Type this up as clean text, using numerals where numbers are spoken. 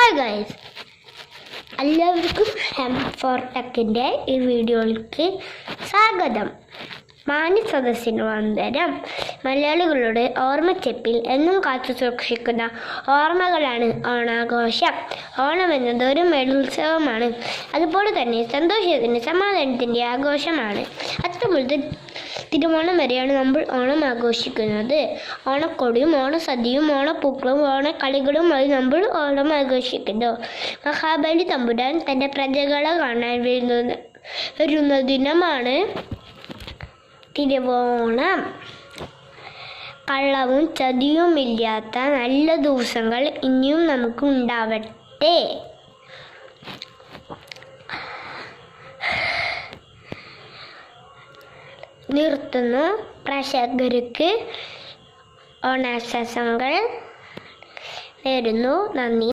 Hi guys, എല്ലാവർക്കും four ടെക്കിൻ്റെ ഈ വീഡിയോയിലേക്ക് സ്വാഗതം. മാന്യ സദസ്സിന് വന്ദനം. മലയാളികളുടെ ഓർമ്മച്ചെപ്പിൽ എന്നും കാത്തു സൂക്ഷിക്കുന്ന ഓർമ്മകളാണ് ഓണാഘോഷം. ഓണം എന്നത് ഒരു മേളുത്സവമാണ്. അതുപോലെ തന്നെ സന്തോഷത്തിൻ്റെ സമാധാനത്തിൻ്റെ ആഘോഷമാണ്. അത്തം മുതൽ തിരുവോണം വരെയാണ് നമ്മൾ ഓണം ആഘോഷിക്കുന്നത്. ഓണക്കൊടിയും ഓണസദ്യയും ഓണപ്പൂക്കളും ഓണക്കളികളുമായി നമ്മൾ ഓണം ആഘോഷിക്കുന്നു. മഹാബലി തമ്പുരാൻ തൻ്റെ പ്രജകളെ കാണാൻ വരുന്ന ദിനമാണ് തിരുവോണം. കള്ളവും ചതിയുമില്ലാത്ത നല്ല ദിവസങ്ങൾ ഇനിയും നമുക്ക് ഉണ്ടാവട്ടെ. നിർത്തുന്നു. പ്രേക്ഷകർക്ക് ഓണാശംസകൾ നേരുന്നു. നന്ദി.